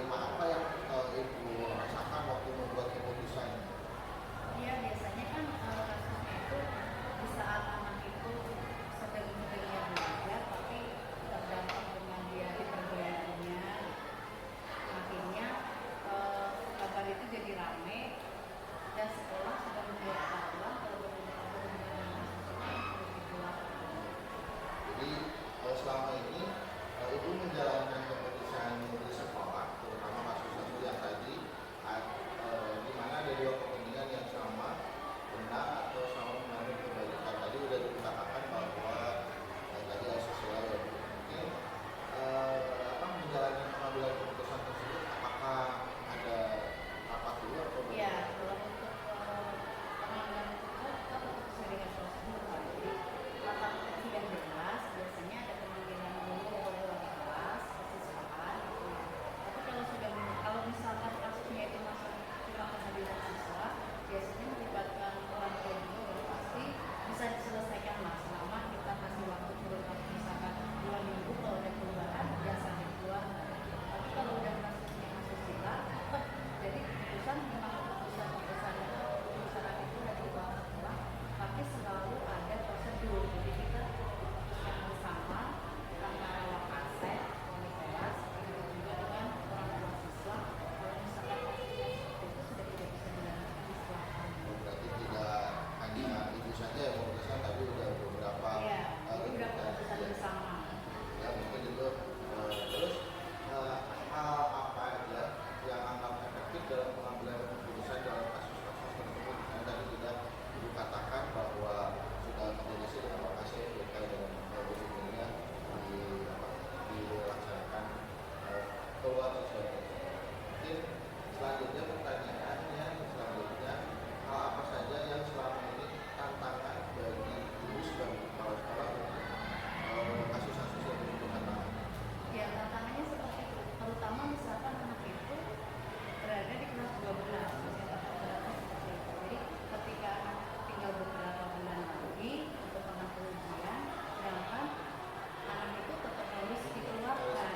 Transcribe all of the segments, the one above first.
dilema apa yang Ibu rasakan waktu membuat keputusan? Iya, biasanya kan kasusnya itu di saat anak itu sedang belajar tapi terdampak dengan dia diperbolehkannya, akhirnya kabar itu jadi rame dan sekolah sudah membuat peraturan kalau berhubungan dengan kasus itu dilakukan. Jadi selama ini Ibu menjalankan keputusan di sekolah, terutama kasus-kasus yang tadi, di mana ada dua kepentingan yang sama, benar atau sama mengambil kebaikan. Tadi sudah dikatakan bahwa tadi sesuai ya, mungkin menjalankan pengambilan keputusan tersebut, apakah ada rapat dulu atau bagaimana? Ya, kalau untuk pengambilan keputusan kita sesuai dengan prosedur Pak. Jadi rapat sidang jelas biasanya ada pemanggilan dulu oleh wali kelas, kesiswaan gitu ya. Tapi kalau misalkan kasusnya itu masuk cuma pengambilan siswa, biasanya melibatkan orang tua juga baru pasti bisa diselesaikan lah selama kita kasih waktu kurun waktu misalkan 2 minggu kalau ada perubahan ya sampai keluar. Tapi kalau udah kasusnya asusila, jadi keputusan memang keputusan itu udah dibawa sekolah, tapi selalu ada prosedur. Jadi kita putuskan bersama antara wakasek, wali kelas, begitu juga dengan orang tua siswa. Kalau misalkan kasusnya seperti itu sudah tidak bisa dilanjutkan di sekolah kami. Berarti tidak hanya Ibu saja yang memutuskan, tapi sudah beberapa Iya, jadi udah keputusan bersama. ya mungkin itu terus hal apa aja yang anggap efektif dalam pengambilan keputusan dalam kasus-kasus tersebut. Yang tadi sudah Ibu katakan bahwa sudah terjadi dengan lokasi terkait dengan bagaimana dilaksanakan keluar sesuai. Mungkin selanjutnya pertanyaannya selanjutnya, hal apa saja yang selama ini tantangan bagi Ibu sebagai kepala sekolah untuk kasus-kasus yang dibutuhkan anak? Ya, tantangannya seperti itu. Terutama misalkan anak itu berada di kelas 12, misalkan beratnya seperti itu. Jadi ketika anak tinggal beberapa bulan lagi untuk mengambil ujian, sedangkan anak itu tetap harus dikeluarkan.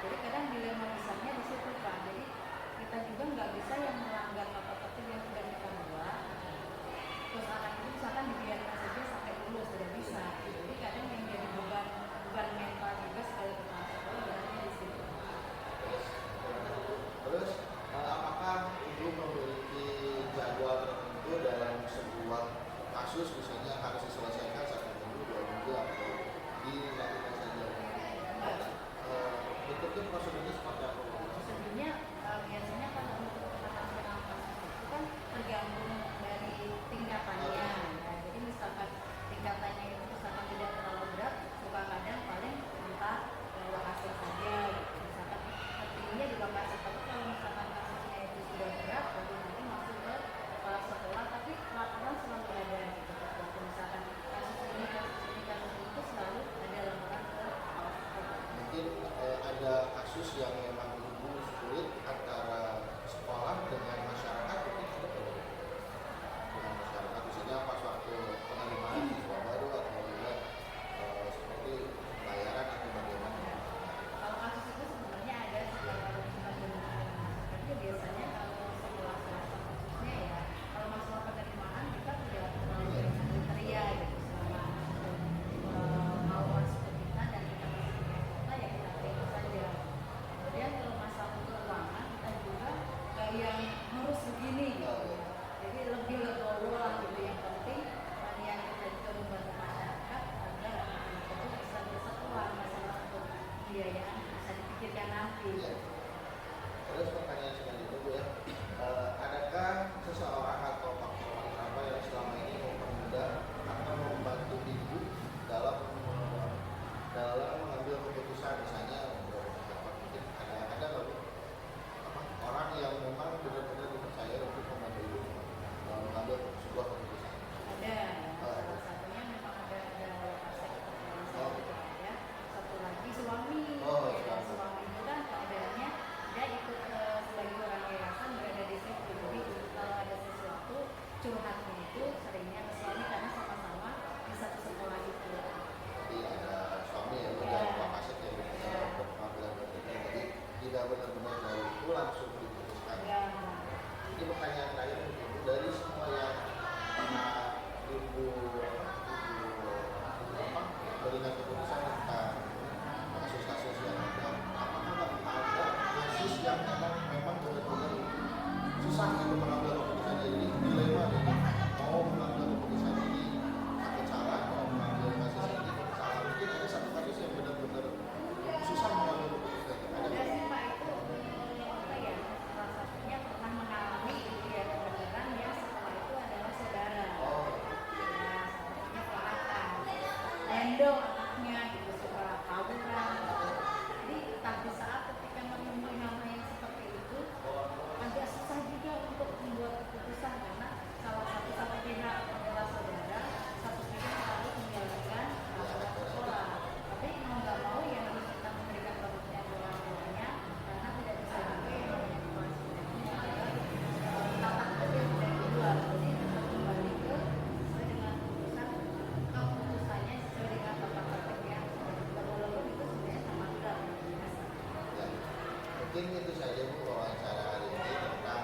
Jadi kadang dilema besarnya di situ Pak. Jadi kita juga nggak bisa yang melanggar tata tertib yang sudah kita buat. Terus anak itu misalkan dibiarkan saja sampai lulus, tidak bisa. Jadi kadang yang jadi beban mental juga sekali kepala sekolah berarti di situ. Terus apakah Ibu memiliki jadwal tertentu dalam sebuah kasus, misalnya harus diselesaikan 1 minggu, 2 minggu, atau dilakukan saja? Bentuknya prosedurnya seperti apa? Prosedurnya biasanya kalau untuk penanganan kasus itu kan tergantung dari tingkatannya. Nah, jadi misalkan tingkatannya itu misalkan tidak terlalu berat, suka kadang paling minta lokasi saja gitu. Misalkan tertingginya di lokasi, tapi kalau misalkan kasusnya itu sudah berat, baru nanti masuk ke kepala sekolah. Tapi laporan selalu ada gitu. Waktu misalkan kasus ini itu selalu ada laporan ke kepala sekolah. Mungkin ada kasus yang memang Ibu sulit antara sekolah dengan masyarakat, mungkin ada dengan masyarakat, misalnya pas waktu penerimaan siswa baru atau juga seperti bayaran atau bagaimana? Kalau kasus itu sebenarnya ada setelah kalau misalkan dengan tapi biasanya kalau setelah selesai kasusnya ya kalau masalah penerimaan kita tidak terlalu banyak kriteria gitu selama mau masuk ke kita dan kita masih punya kota ya kita terima saja. Kemudian kalau masalah keuangan kita juga kayak yang harus begini gitu. Jadi lebih legowo lah gitu, yang penting yang kita juga membantu masyarakat agar anak-anak itu bisa bersekolah, masalah untuk pembiayaan bisa dipikirkan nanti. Ya. Terus pertanyaan selanjutnya Bu ya, adakah seseorang atau faktor apa yang selama ini mempermudah atau membantu Ibu dalam mengambil keputusan, misalnya mungkin ada nggak Bu orang yang memang benar-benar dipercaya untuk membantu Ibu mengambil sebuah keputusan? Ada, salah satunya memang ada lokasi kepada ya. Satu lagi suami. Oh, Ya, suami itu kan keadaannya dalam mengambil keputusan ini dilema ini, mau mengambil keputusan ini pakai cara, mau mengambil kasus ini salah. Mungkin ada satu kasus yang benar-benar susah mengambil keputusan. Ada Ada nggak? sih Pak itu apa ya, salah satunya pernah mengalami gitu ya, kebetulan dia setelah itu adalah saudara. Oh, Ya, salah satunya ponakan. Gendong anaknya gitu, suka tawuran gitu. Jadi tapi saat ketika menemui nama yang seperti itu agak susah juga untuk membuat keputusan karena satu pihak adalah saudara, satu pihak harus menjalankan aturan sekolah. Tapi mau nggak mau ya harus kita memberikan pengertian ke orang tuanya karena tidak bisa juga yang namanya tatanan yang dari luar. Jadi tetap kembali ke sesuai dengan keputusannya sesuai dengan tata tertib yang walaupun itu sebenarnya sama berat biasa. ya. Mungkin itu saja Bu wawancara hari ini tentang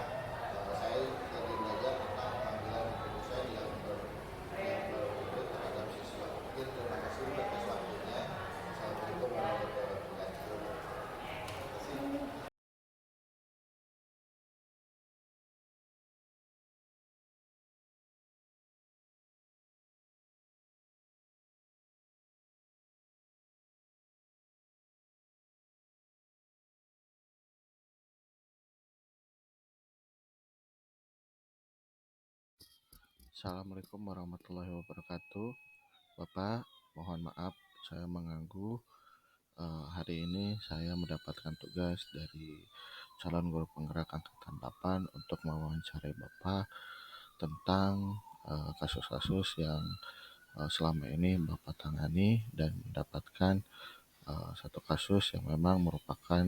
saya lagi belajar tentang pengambilan keputusan yang berikut terhadap siswa. Mungkin terima kasih atas waktunya. Assalamualaikum warahmatullahi wabarakatuh. Terima kasih. Assalamualaikum warahmatullahi wabarakatuh. Bapak, mohon maaf saya mengganggu. Hari ini saya mendapatkan tugas dari calon guru penggerak angkatan 8 untuk mewawancarai Bapak tentang kasus-kasus yang selama ini Bapak tangani dan mendapatkan satu kasus yang memang merupakan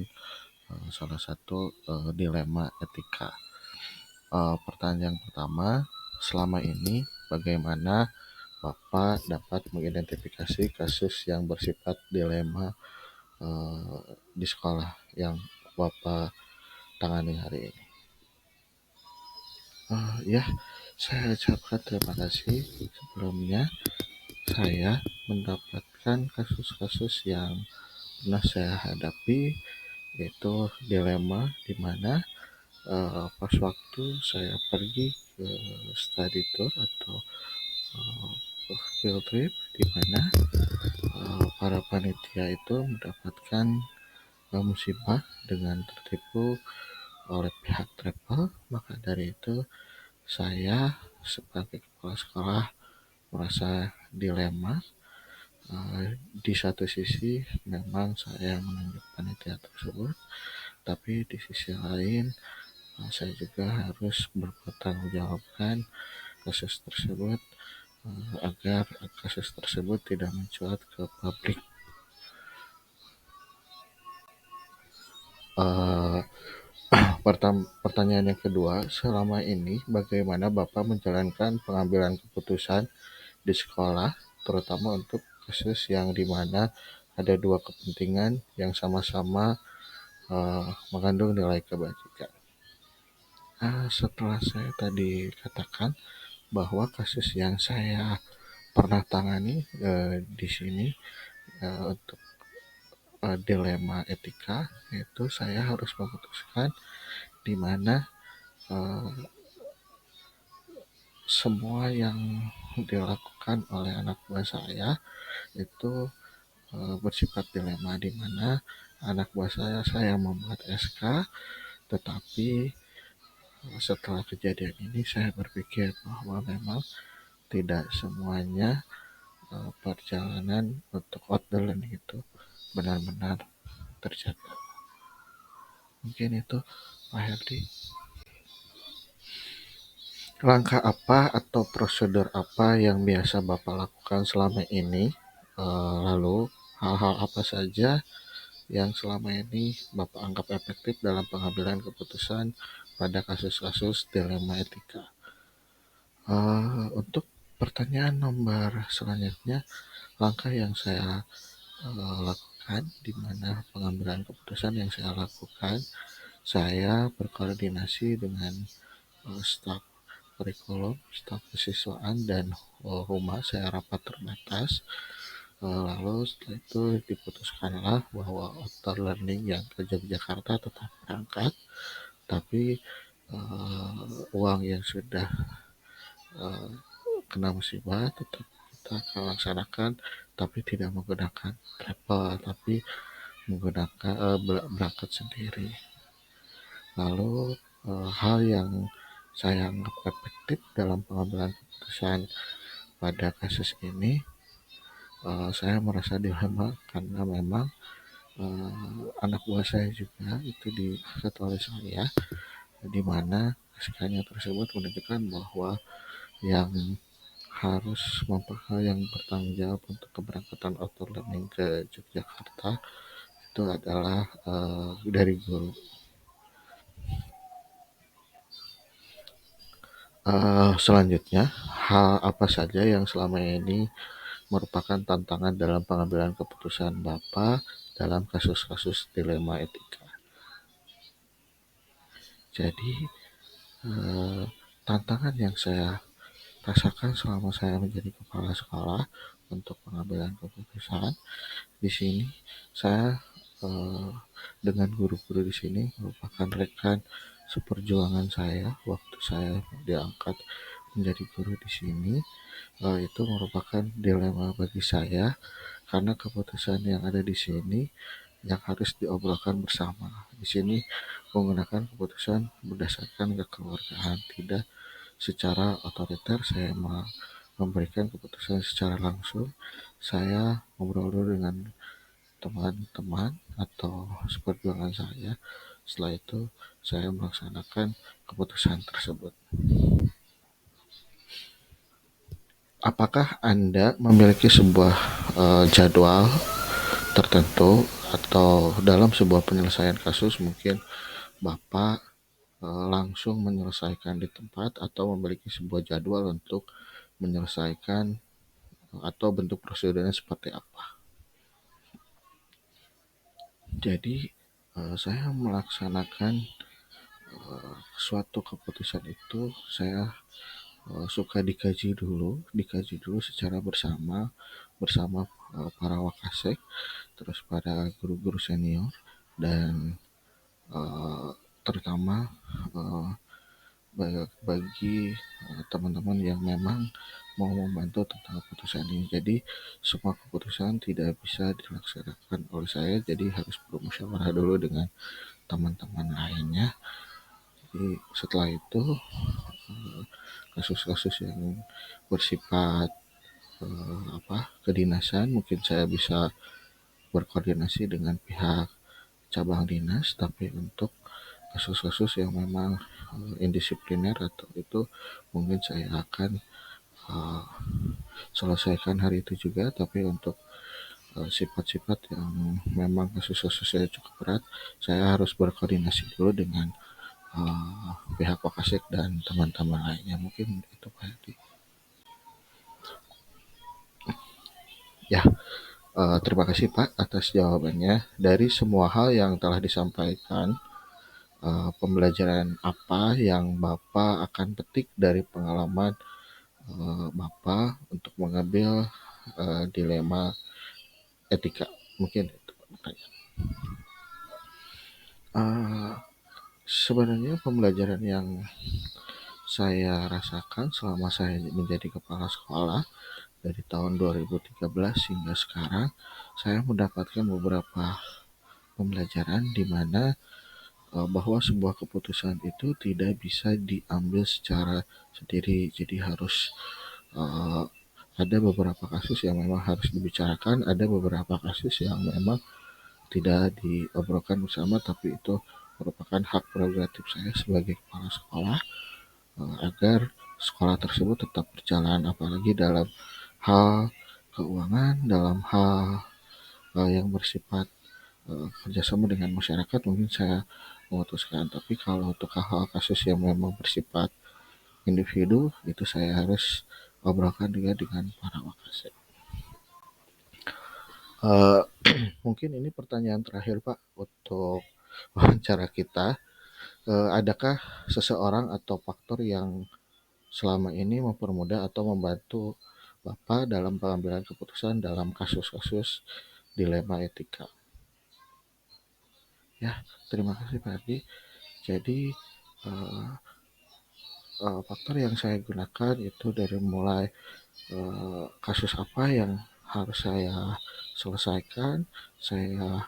salah satu dilema etika. Pertanyaan pertama, selama ini bagaimana Bapak dapat mengidentifikasi kasus yang bersifat dilema di sekolah yang Bapak tangani hari ini? Ya, saya ucapkan terima kasih sebelumnya. Saya mendapatkan kasus-kasus yang pernah saya hadapi, yaitu dilema di mana pas waktu saya pergi ke study tour atau field trip, di mana para panitia itu mendapatkan musibah dengan tertipu oleh pihak travel. Maka dari itu saya sebagai kepala sekolah merasa dilema. Di satu sisi memang saya menunjuk panitia tersebut, tapi di sisi lain saya juga harus bertanggungjawabkan kasus tersebut agar kasus tersebut tidak mencuat ke publik. Uh, Pertanyaan yang kedua, selama ini bagaimana Bapak menjalankan pengambilan keputusan di sekolah, terutama untuk kasus yang dimana ada dua kepentingan yang sama-sama mengandung nilai kebajikan. Setelah saya tadi katakan bahwa kasus yang saya pernah tangani di sini untuk dilema etika, itu saya harus memutuskan di mana semua yang dilakukan oleh anak buah saya itu bersifat dilema, di mana anak buah saya membuat SK, tetapi setelah kejadian ini saya berpikir bahwa memang tidak semuanya perjalanan untuk outdoor learning itu benar-benar terjaga. Mungkin itu Pak Herdi. Langkah apa atau prosedur apa yang biasa Bapak lakukan selama ini? Lalu hal-hal apa saja yang selama ini Bapak anggap efektif dalam pengambilan keputusan pada kasus-kasus dilema etika? Untuk pertanyaan nomor selanjutnya, langkah yang saya lakukan, di mana pengambilan keputusan yang saya lakukan, saya berkoordinasi dengan staf kurikulum, staf kesiswaan, dan rumah. Saya rapat terbatas. Lalu setelah itu diputuskanlah bahwa outdoor learning yang ke Yogyakarta tetap berangkat, tapi uang yang sudah eh, kena musibah tetap kita akan laksanakan, tapi tidak menggunakan travel, tapi menggunakan berangkat sendiri. Lalu hal yang saya anggap efektif dalam pengambilan keputusan pada kasus ini, saya merasa dilema karena memang anak buah saya juga itu diangkat oleh saya, di mana SK-nya tersebut menunjukkan bahwa yang harus yang bertanggung jawab untuk keberangkatan auto learning ke Yogyakarta itu adalah dari guru. Selanjutnya, hal apa saja yang selama ini merupakan tantangan dalam pengambilan keputusan Bapak dalam kasus-kasus dilema etika? Jadi, eh, tantangan yang saya rasakan selama saya menjadi kepala sekolah untuk pengambilan keputusan di sini, saya eh, dengan guru-guru di sini merupakan rekan seperjuangan saya waktu saya diangkat menjadi guru di sini. Itu merupakan dilema bagi saya karena keputusan yang ada di sini yang harus diobrolkan bersama. Di sini menggunakan keputusan berdasarkan kekeluargaan, tidak secara otoriter saya memberikan keputusan secara langsung. Saya ngobrol dulu dengan teman-teman atau seperjuangan saya. Setelah itu saya melaksanakan keputusan tersebut. Apakah Anda memiliki sebuah jadwal tertentu atau dalam sebuah penyelesaian kasus mungkin Bapak langsung menyelesaikan di tempat atau memiliki sebuah jadwal untuk menyelesaikan atau bentuk prosedurnya seperti apa? Jadi saya melaksanakan suatu keputusan itu saya suka dikaji dulu secara bersama para wakasek, terus pada guru-guru senior dan uh, terutama uh, bagi teman-teman yang memang mau membantu tentang keputusan ini. Jadi semua keputusan tidak bisa dilaksanakan oleh saya, jadi harus bermusyawarah dulu dengan teman-teman lainnya. Jadi setelah itu kasus-kasus yang bersifat kedinasan mungkin saya bisa berkoordinasi dengan pihak cabang dinas, tapi untuk kasus-kasus yang memang indisipliner atau itu mungkin saya akan uh, selesaikan hari itu juga. Tapi untuk sifat-sifat yang memang kasus-kasus saya cukup berat, saya harus berkoordinasi dulu dengan pihak Wakasek dan teman-teman lainnya. Mungkin itu Pak Hadi. Ya, terima kasih Pak atas jawabannya. Dari semua hal yang telah disampaikan, pembelajaran apa yang Bapak akan petik dari pengalaman Bapak untuk mengambil dilema etika? Mungkin itu pertanyaan. Uh, Sebenarnya pembelajaran yang saya rasakan selama saya menjadi kepala sekolah dari tahun 2013 hingga sekarang, saya mendapatkan beberapa pembelajaran di mana bahwa sebuah keputusan itu tidak bisa diambil secara sendiri. Jadi harus uh, ada beberapa kasus yang memang harus dibicarakan, ada beberapa kasus yang memang tidak diobrolkan bersama, tapi itu merupakan hak prerogatif saya sebagai kepala sekolah agar sekolah tersebut tetap berjalan, apalagi dalam hal keuangan, dalam hal yang bersifat kerjasama dengan masyarakat mungkin saya memutuskan. Tapi kalau untuk hal-hal kasus yang memang bersifat individu itu saya harus obrolkan juga dengan para wakasek. Uh, Mungkin ini pertanyaan terakhir Pak untuk wawancara kita. Adakah seseorang atau faktor yang selama ini mempermudah atau membantu Bapak dalam pengambilan keputusan dalam kasus-kasus dilema etika? Ya, terima kasih Pak Ardi. Jadi eh, faktor yang saya gunakan itu dari mulai kasus apa yang harus saya selesaikan, saya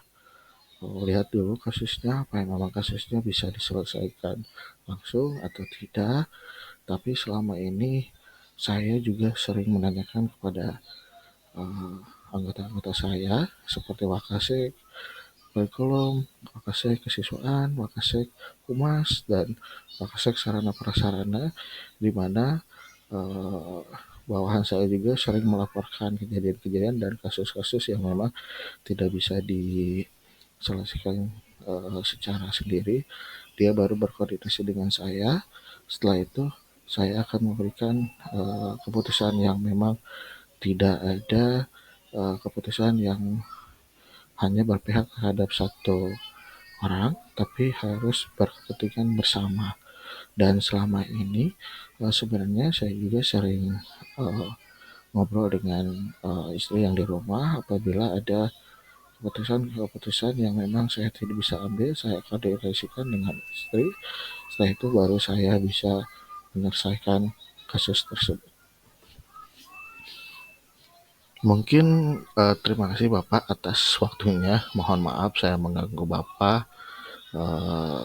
lihat dulu kasusnya, apa yang memang kasusnya bisa diselesaikan langsung atau tidak. Tapi selama ini saya juga sering menanyakan kepada eh, anggota-anggota saya seperti Wakasek, kurikulum, Wakasek kesiswaan, Wakasek humas, dan Wakasek sarana prasarana, di mana eh, bawahan saya juga sering melaporkan kejadian-kejadian dan kasus-kasus yang memang tidak bisa diselesaikan secara sendiri. Dia baru berkoordinasi dengan saya. Setelah itu saya akan memberikan keputusan yang memang tidak ada keputusan yang hanya berpihak terhadap satu orang, tapi harus berkepentingan bersama. Dan selama ini sebenarnya saya juga sering uh, ngobrol dengan istri yang di rumah. Apabila ada keputusan-keputusan yang memang saya tidak bisa ambil, saya akan koordinasikan dengan istri. Setelah itu baru saya bisa menyelesaikan kasus tersebut. Mungkin terima kasih Bapak atas waktunya. Mohon maaf saya mengganggu Bapak eh,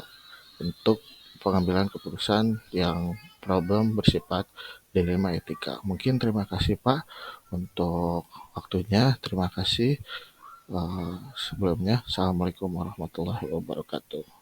untuk pengambilan keputusan yang problem bersifat dilema etika. Mungkin terima kasih Pak untuk waktunya. Terima kasih sebelumnya. Assalamualaikum warahmatullahi wabarakatuh.